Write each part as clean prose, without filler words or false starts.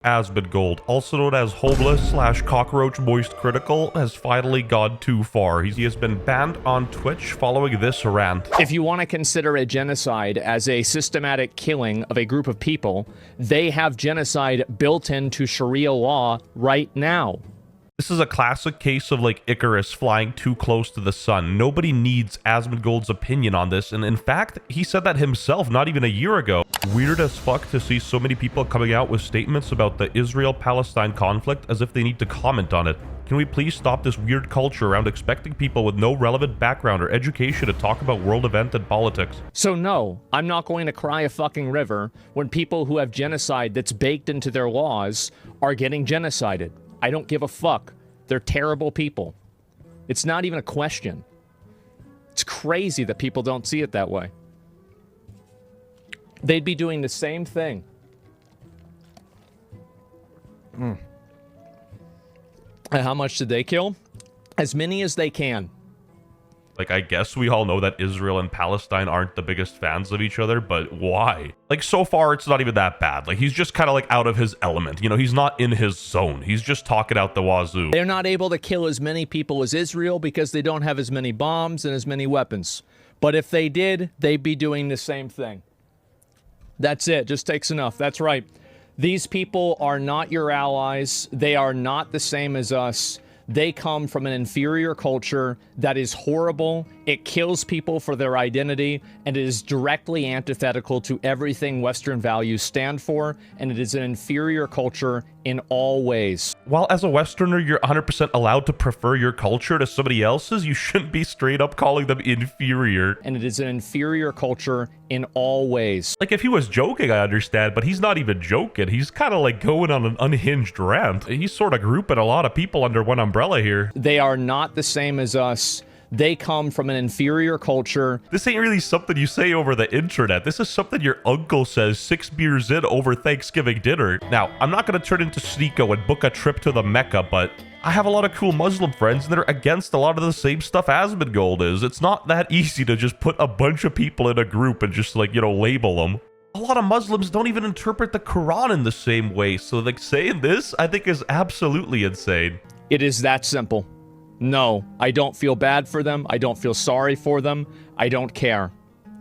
Asmongold, also known as homeless / cockroach moist critical, has finally gone too far. He has been banned on Twitch following this rant. If you want to consider a genocide as a systematic killing of a group of people, they have genocide built into Sharia law right now. This is a classic case of like Icarus flying too close to the sun. Nobody needs Asmongold's opinion on this, and in fact, he said that himself not even a year ago. Weird as fuck to see so many people coming out with statements about the Israel-Palestine conflict as if they need to comment on it. Can we please stop this weird culture around expecting people with no relevant background or education to talk about world event and politics? So no, I'm not going to cry a fucking river when people who have genocide that's baked into their laws are getting genocided. I don't give a fuck. They're terrible people. It's not even a question. It's crazy that people don't see it that way. They'd be doing the same thing. And how much did they kill? As many as they can. Like, I guess we all know that Israel and Palestine aren't the biggest fans of each other, but why? Like, so far, it's not even that bad. Like, he's just kind of, like, out of his element. You know, he's not in his zone. He's just talking out the wazoo. They're not able to kill as many people as Israel because they don't have as many bombs and as many weapons. But if they did, they'd be doing the same thing. That's it. Just takes enough. That's right. These people are not your allies. They are not the same as us. They come from an inferior culture that is horrible. It kills people for their identity, and it is directly antithetical to everything Western values stand for, and it is an inferior culture in all ways. While as a Westerner, you're 100% allowed to prefer your culture to somebody else's, you shouldn't be straight up calling them inferior. And it is an inferior culture in all ways. Like, if he was joking, I understand, but he's not even joking. He's kind of like going on an unhinged rant. He's sort of grouping a lot of people under one umbrella here. They are not the same as us. They come from an inferior culture. This ain't really something you say over the internet. This is something your uncle says 6 beers in over Thanksgiving dinner. Now, I'm not going to turn into Sneeko and book a trip to the Mecca, but I have a lot of cool Muslim friends and they're against a lot of the same stuff Asmongold is. It's not that easy to just put a bunch of people in a group and just, like, you know, label them. A lot of Muslims don't even interpret the Quran in the same way, so, like, saying this, I think, is absolutely insane. It is that simple. No, I don't feel bad for them. I don't feel sorry for them. I don't care.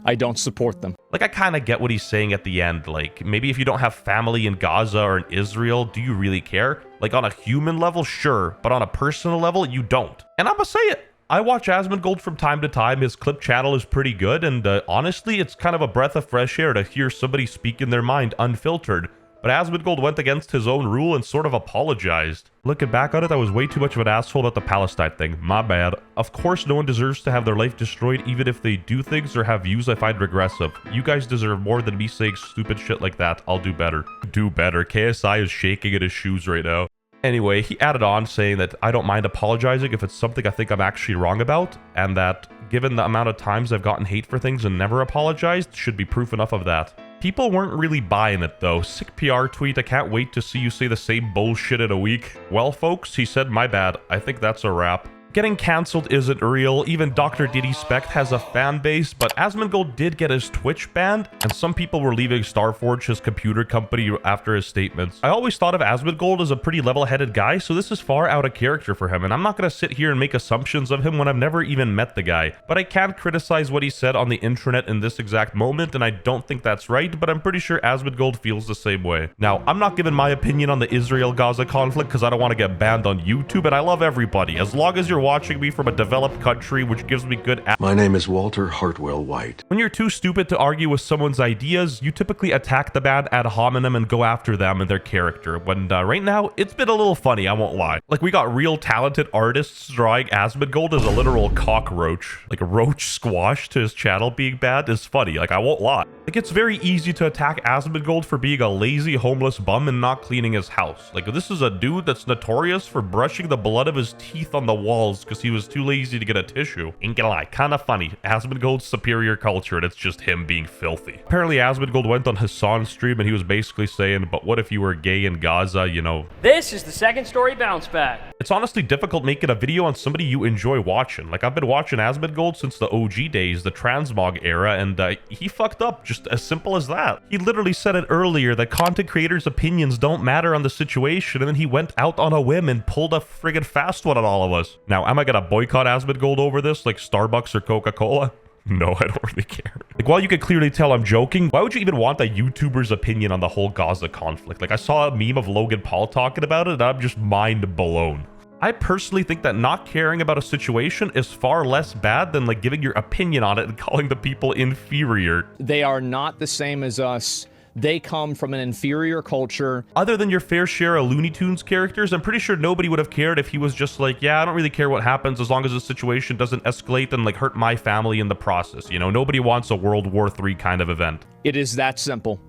I don't support them. Like, I kind of get what he's saying at the end. Like, maybe if you don't have family in Gaza or in Israel, do you really care? Like, on a human level, sure, but on a personal level, you don't. And I'm gonna say it. I watch Asmongold from time to time. His clip channel is pretty good, and honestly, it's kind of a breath of fresh air to hear somebody speak in their mind unfiltered. But Asmongold went against his own rule and sort of apologized. Looking back on it, I was way too much of an asshole about the Palestine thing. My bad. Of course, no one deserves to have their life destroyed, even if they do things or have views I find regressive. You guys deserve more than me saying stupid shit like that. I'll do better. Do better. KSI is shaking in his shoes right now. Anyway, he added on saying that I don't mind apologizing if it's something I think I'm actually wrong about, and that given the amount of times I've gotten hate for things and never apologized, should be proof enough of that. People weren't really buying it though. Sick PR tweet, I can't wait to see you say the same bullshit in a week. Well folks, he said my bad. I think that's a wrap. Getting cancelled isn't real. Even Dr. Diddy Specht has a fan base, but Asmongold did get his Twitch banned, and some people were leaving Starforge, his computer company, after his statements. I always thought of Asmongold as a pretty level-headed guy, so this is far out of character for him, and I'm not going to sit here and make assumptions of him when I've never even met the guy. But I can criticize what he said on the internet in this exact moment, and I don't think that's right, but I'm pretty sure Asmongold feels the same way. Now, I'm not giving my opinion on the Israel-Gaza conflict because I don't want to get banned on YouTube, and I love everybody. As long as you're watching me from a developed country, which gives me good My name is Walter Hartwell White. When you're too stupid to argue with someone's ideas, you typically attack the band ad hominem and go after them and their character. When right now, it's been a little funny, I won't lie. Like, we got real talented artists drawing Asmongold as a literal cockroach. Like, a roach squash to his channel being banned is funny, like, I won't lie. Like, it's very easy to attack Asmongold for being a lazy homeless bum and not cleaning his house. Like, this is a dude that's notorious for brushing the blood of his teeth on the wall balls because he was too lazy to get a tissue. Ain't gonna lie, kind of funny. Asmongold's superior culture and it's just him being filthy. Apparently Asmongold went on Hassan's stream and he was basically saying, but what if you were gay in Gaza, you know? This is the second story bounce back. It's honestly difficult making a video on somebody you enjoy watching. Like, I've been watching Asmongold since the OG days, the transmog era, and he fucked up, just as simple as that. He literally said it earlier that content creators' opinions don't matter on the situation, and then he went out on a whim and pulled a friggin' fast one on all of us. Now, am I gonna boycott Asmongold over this, like Starbucks or Coca-Cola? No, I don't really care. Like, while you could clearly tell I'm joking, why would you even want a YouTuber's opinion on the whole Gaza conflict? Like, I saw a meme of Logan Paul talking about it, and I'm just mind blown. I personally think that not caring about a situation is far less bad than, like, giving your opinion on it and calling the people inferior. They are not the same as us. They come from an inferior culture. Other than your fair share of Looney Tunes characters, I'm pretty sure nobody would have cared if he was just like, yeah, I don't really care what happens as long as the situation doesn't escalate and, like, hurt my family in the process. You know, nobody wants a World War III kind of event. It is that simple.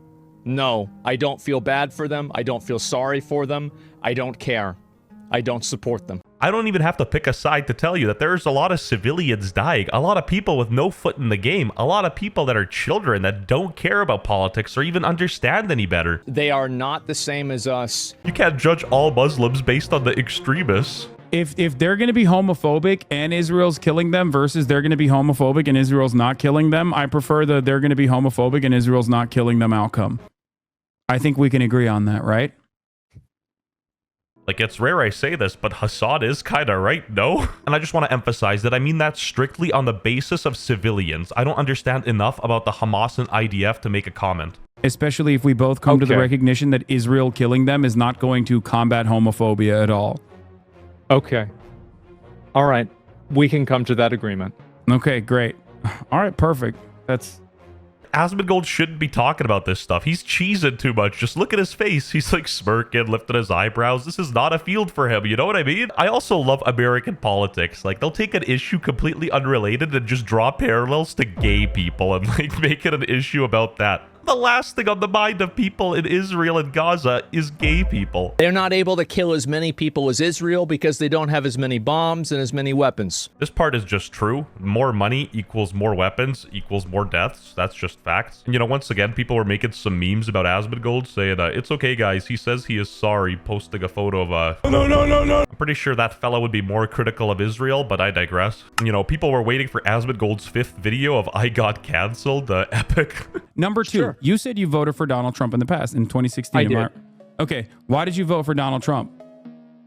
No, I don't feel bad for them. I don't feel sorry for them. I don't care. I don't support them. I don't even have to pick a side to tell you that there's a lot of civilians dying, a lot of people with no foot in the game, a lot of people that are children that don't care about politics or even understand any better. They are not the same as us. You can't judge all Muslims based on the extremists. If they're going to be homophobic and Israel's killing them versus they're going to be homophobic and Israel's not killing them, I prefer the they're going to be homophobic and Israel's not killing them outcome. I think we can agree on that, right? Like, it's rare I say this, but Hassan is kind of right, no? And I just want to emphasize that I mean that strictly on the basis of civilians. I don't understand enough about the Hamas and IDF to make a comment. Especially if we both come to the recognition that Israel killing them is not going to combat homophobia at all. Okay. All right. We can come to that agreement. Okay, great. All right, perfect. That's... Asmongold shouldn't be talking about this stuff. He's cheesing too much. Just look at his face. He's like smirking, lifting his eyebrows. This is not a field for him. You know what I mean? I also love American politics. Like, they'll take an issue completely unrelated and just draw parallels to gay people and, like, make it an issue about that. The last thing on the mind of people in Israel and Gaza is gay people. They're not able to kill as many people as Israel because they don't have as many bombs and as many weapons. This part is just true. More money equals more weapons equals more deaths. That's just facts. And, you know, once again, people were making some memes about Asmongold saying, it's okay, guys. He says he is sorry, posting a photo of No. I'm pretty sure that fella would be more critical of Israel, but I digress. You know, people were waiting for Asmongold's 5th video of I got cancelled, epic. Number 2. Sure. You said you voted for Donald Trump in the past, in 2016. I did. Okay, why did you vote for Donald Trump?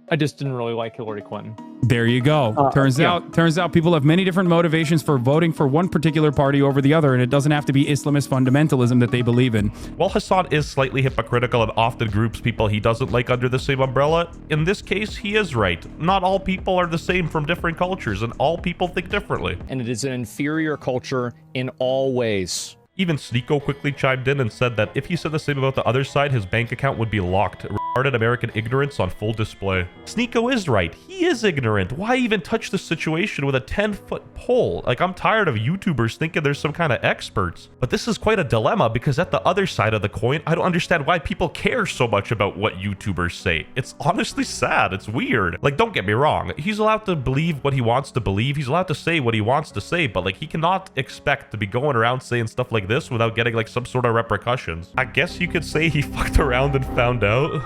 I just didn't really like Hillary Clinton. There you go. Turns out people have many different motivations for voting for one particular party over the other, and it doesn't have to be Islamist fundamentalism that they believe in. While Hassan is slightly hypocritical and often groups people he doesn't like under the same umbrella, in this case, he is right. Not all people are the same from different cultures, and all people think differently. And it is an inferior culture in all ways. Even Sneeko quickly chimed in and said that if he said the same about the other side, his bank account would be locked. Retarded American ignorance on full display. Sneeko is right. He is ignorant. Why even touch the situation with a 10-foot pole? Like, I'm tired of YouTubers thinking there's some kind of experts. But this is quite a dilemma because at the other side of the coin, I don't understand why people care so much about what YouTubers say. It's honestly sad. It's weird. Like, don't get me wrong. He's allowed to believe what he wants to believe. He's allowed to say what he wants to say, but, like, he cannot expect to be going around saying stuff like this without getting, like, some sort of repercussions. I guess you could say he fucked around and found out.